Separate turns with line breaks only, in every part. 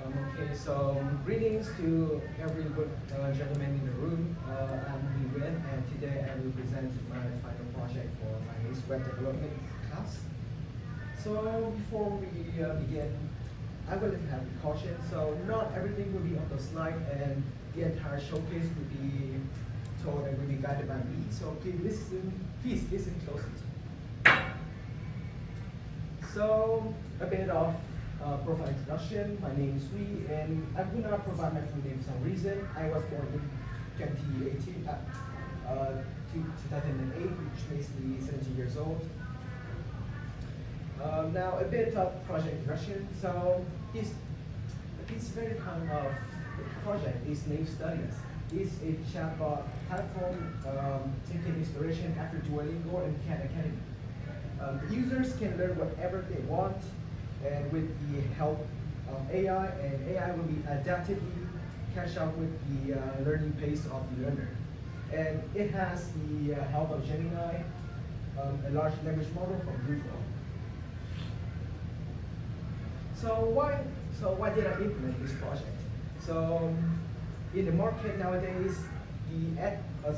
Okay, so greetings to every good gentleman in the room. I'm Nguyen, and today I will present my final project for my web development class. So before we begin, I will have a caution. So not everything will be on the slide, and the entire showcase will be told and will be guided by me. So please listen closely. So a bit of profile introduction. My name is Huy, and I will not provide my full name for some reason. I was born in 2008, which makes me 17 years old. Now a bit of project introduction. So this very kind of project is named Studies. It's a chatbot platform taking inspiration after Duolingo and Khan Academy. The users can learn whatever they want, and with the help of AI, and AI will be adaptively catch up with the learning pace of the learner. And it has the help of Gemini, a large language model from Google. So why did I implement this project? So in the market nowadays,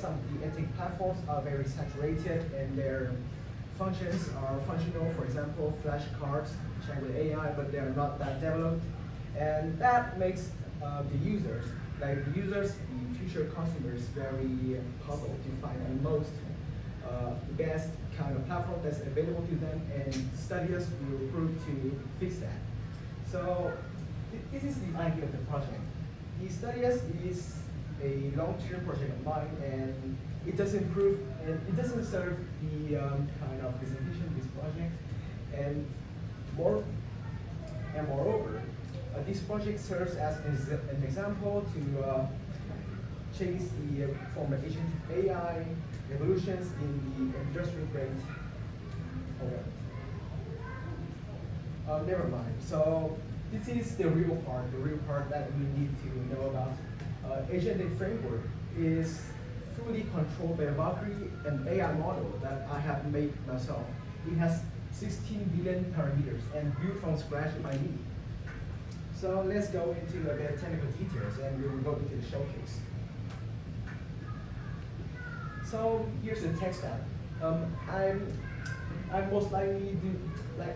some of the edtech platforms are very saturated, and their functions are functional. For example, flashcards check with AI, but they are not that developed, and that makes the users, the future consumers, very puzzled to find the best kind of platform that's available to them, and Studies will prove to fix that. So this is the idea of the project. The Studies is a long-term project of mine, and it doesn't serve the kind of presentation of this project, and moreover, this project serves as an example to chase the former agent AI revolutions in the industrial grade. Never mind. So this is the real part that we need to know about. Agentic framework is fully controlled by Valkyrie, an AI model that I have made myself. It has 16 billion parameters and built from scratch by me. So let's go into a bit of technical details, and we will go into the showcase. So here's the tech stack. I most likely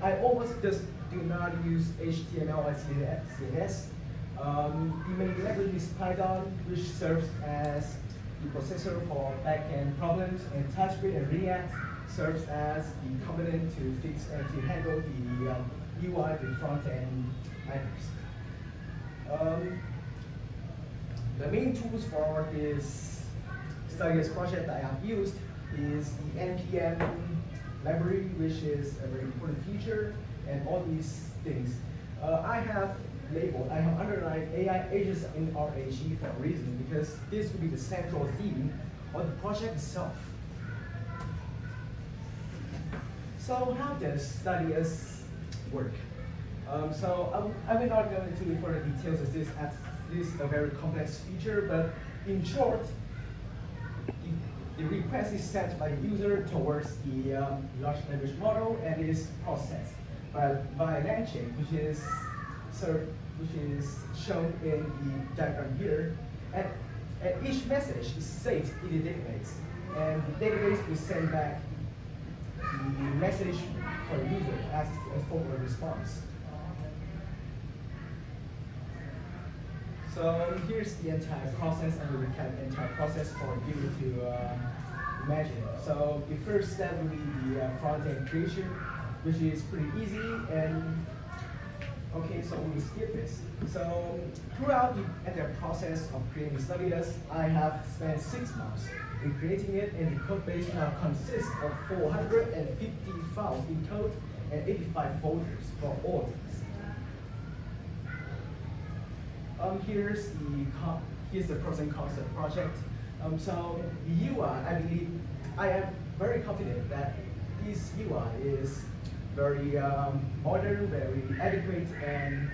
I almost just do not use HTML and CSS. The main language is Python, which serves as the processor for backend problems, and TypeScript and React serves as the component to fix and to handle the UI, the front end items. The main tools for this Studies project that I have used is the NPM library, which is a very important feature, and all these things. I have underlined AI agents in RAG for a reason, because this will be the central theme of the project itself. So how does Studies work? So I will not go into further details as this is a very complex feature, but in short, the request is sent by the user towards the large language model, and is processed by LangChain, which is shown in the diagram here. And each message is saved in the database, and the database will send back the message for the user as a forward response. So here's the entire process, and we recap the entire process for you to imagine. So the first step will be the front-end creation, which is pretty easy. And okay, so we will skip this. So throughout the entire process of creating Studies, I have spent 6 months in creating it, and the code base now consists of 450 files in code and 85 folders for all of these. Here's the pros and cons of the project. So the UI, I am very confident that this UI is very modern, very adequate, and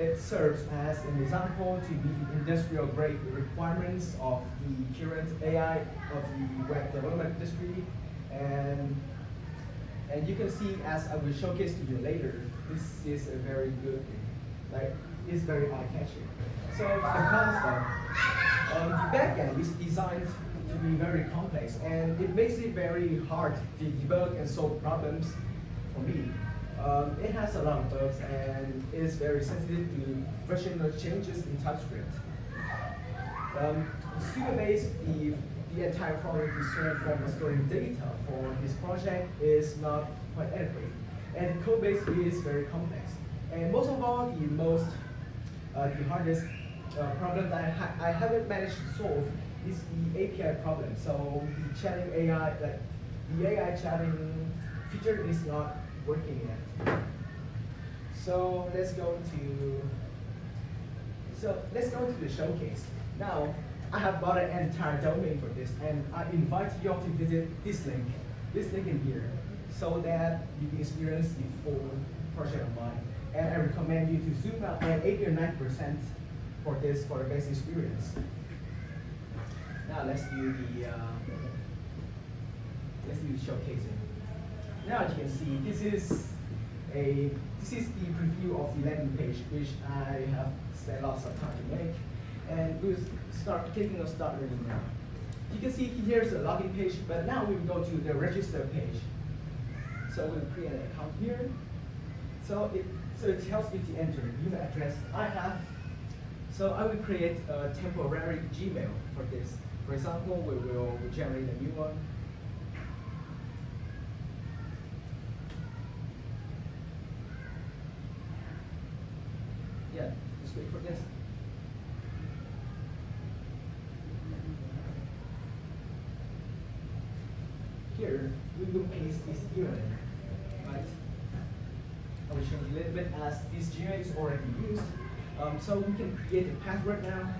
it serves as an example to meet the industrial grade requirements of the current AI of the web development industry. And And you can see, as I will showcase to you later, this is a very good thing. Like, it's very eye-catching. So the concept, the backend is designed to be very complex, and it makes it very hard to debug and solve problems for me. It has a lot of bugs and is very sensitive to versional changes in TypeScript. Pseudo-based, the entire problem to solve from storing data for this project is not quite adequate. And code base is very complex. And most of all, the hardest problem that I haven't managed to solve is the API problem. So the chatting AI, like the AI chatting feature is not working yet. So let's go to the showcase. Now, I have bought an entire domain for this, and I invite you all to visit this link in here, so that you can experience the full project of mine. And I recommend you to zoom out at 80 or 90% for the best experience. Now let's do the showcasing. Now as you can see, this is the preview of the landing page, which I have spent lots of time to make. And we'll start reading now. You can see here's the login page, but now we will go to the register page. So we'll create an account here. So it tells me to enter email address I have. So I will create a temporary Gmail for this. For example, we will generate a new one. Yeah, just wait for this. Here, we will paste this email, right? I will show you a little bit as this Gmail is already used. So we can create a password now.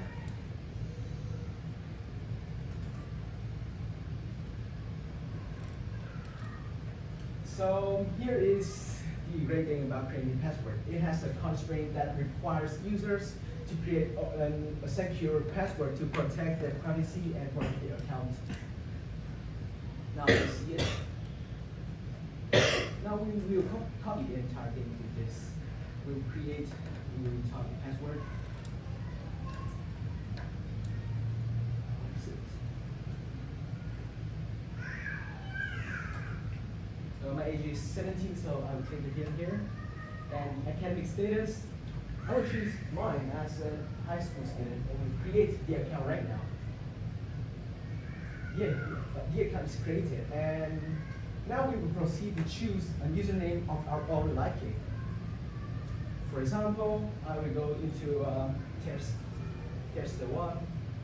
So here is the great thing about creating a password. It has a constraint that requires users to create a secure password to protect their privacy and protect their account. Now you see it. Now we will copy the entire thing to this. We'll create a new target password. So my age is 17, so I will take the hint here. And academic status, I will choose mine as a high school student, and we'll create the account right now. Yeah, the account is created, and now we will proceed to choose a username of our own liking. For example, I will go into test1,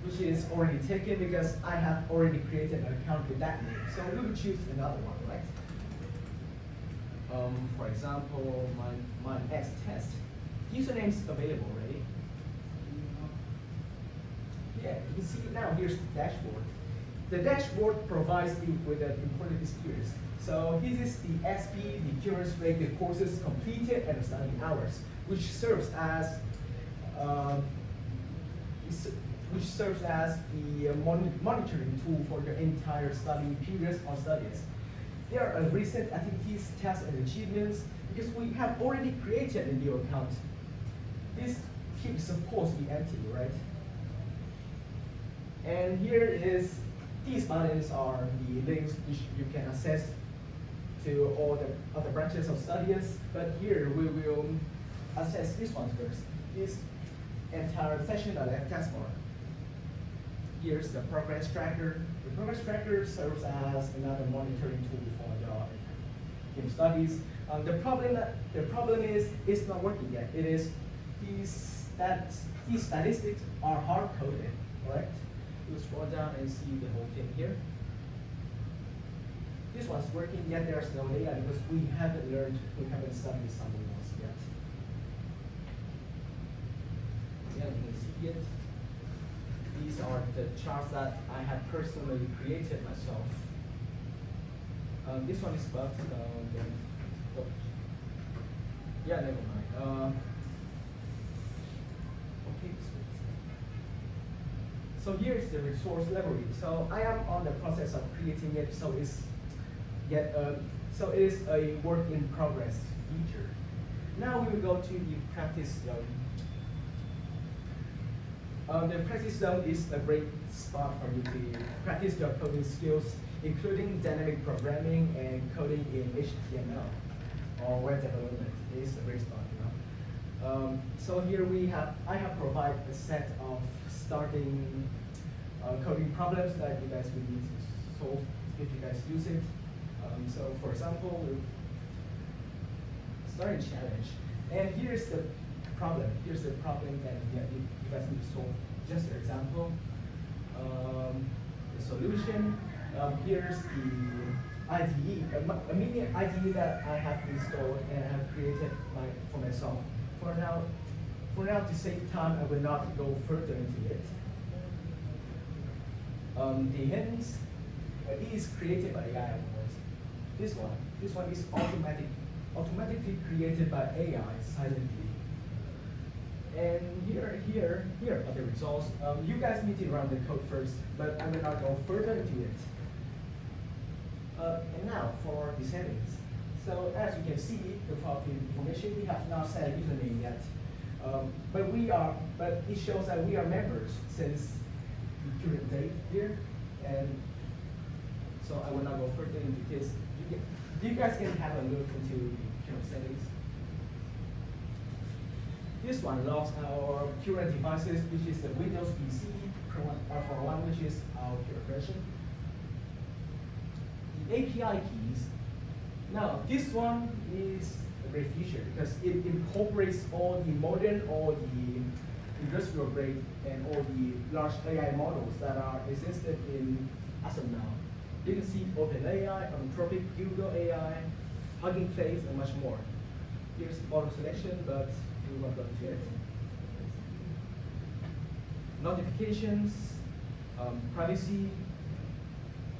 which is already taken because I have already created an account with that name. So we will choose another one, right? For example, MindX test. Username is available, right? Yeah, you can see now here's the dashboard. The dashboard provides you with an important experience. So this is the SP, the clearance rate, the courses completed, and the study hours, which serves as the monitoring tool for your entire study periods or studies. There are recent activities, tasks, and achievements because we have already created a new account. This keeps supposed to be empty, right? And here is these buttons are the links which you can access to all the other branches of studies. But here we will access this one first. This entire session.f taskbar. Here's the progress tracker. The progress tracker serves as another monitoring tool for your studies. The problem is it's not working yet. It is these statistics are hard coded, right? You scroll down and see the whole thing here. This one's working, yet there's no data because we haven't studied something else yet. Yeah, you can see it. These are the charts that I have personally created myself. This one is bugged. Yeah, never mind. Okay. So here is the resource library. So I am on the process of creating it, so it's So it is a work in progress feature. Now we will go to the practice zone. The practice zone is a great spot for you to practice your coding skills, including dynamic programming and coding in HTML or web development. It is a great spot, you know. So here I have provided a set of starting coding problems that you guys will need to solve if you guys use it. So for example, we'll start a challenge, and here's the problem. Here's the problem that you guys need to solve. Just an example. The solution. Here's the IDE, a mini IDE that I have installed and I have created for myself. For now, to save time, I will not go further into it. The hints, it is created by AI, of course. This one is automatically created by AI silently. And here are the results. You guys need to run the code first, but I will not go further into it. And now for the settings. So as you can see, the following information, we have not set a username yet. But it shows that we are members since the current date here. And so I will not go further into this. You guys can have a look into the current settings. This one logs our current devices, which is the Windows PC for one, which is our current version. The API keys. Now, this one is a great feature because it incorporates all the modern or the industrial grade and all the large AI models that are existed in as of now. You can see OpenAI, Anthropic, Google AI, Hugging Face, and much more. Here's auto selection, but we won't go into it. Notifications, privacy,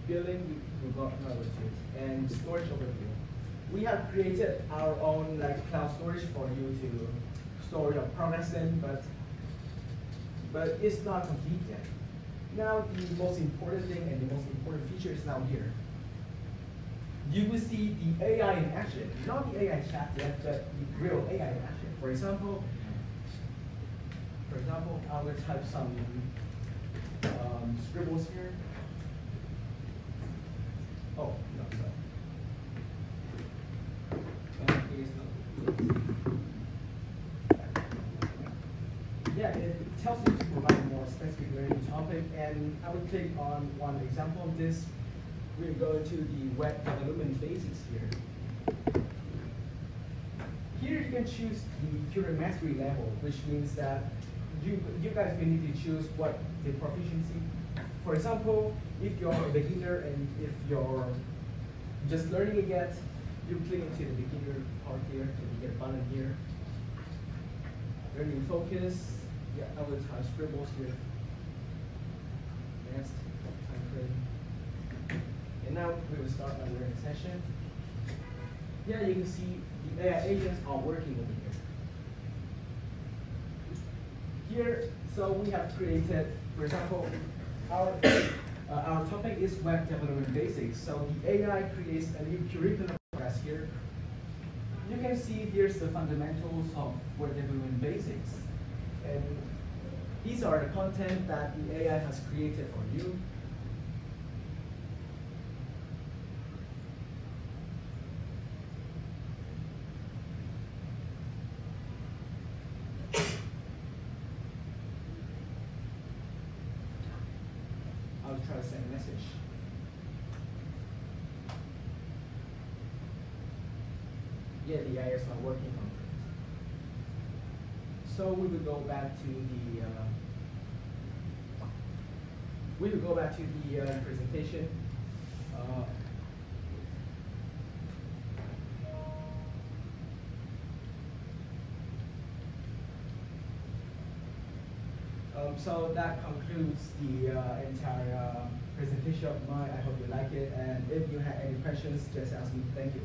billing, we will not go into it, and storage overview. We have created our own cloud storage for you to store your progress in, but it's not complete yet. Now the most important thing and the most important feature is now here. You will see the AI in action, not the AI chat yet, but the real AI in action. For example, I will type some scribbles here. Oh, no, sorry. Yeah, it tells you to provide more specific learning topic, and I will click on one example of this. We'll go to the web development basics here. Here you can choose the current mastery level, which means that you guys will need to choose what the proficiency. For example, if you're a beginner and if you're just learning it yet, you click into the beginner part here, and you get a button here. Learning focus. Yeah, I will type scribbles here. Next, time frame. And now we will start our learning session. Yeah, you can see the AI agents are working over here. Here, so we have created, for example, our topic is web development basics. So the AI creates a new curriculum for us here. You can see here's the fundamentals of web development basics. And these are the content that the AI has created for you. I'll try to send a message. Yeah, the AI is not working on it. So we will go back to the presentation. So that concludes the entire presentation of mine. I hope you like it, and if you have any questions, just ask me. Thank you.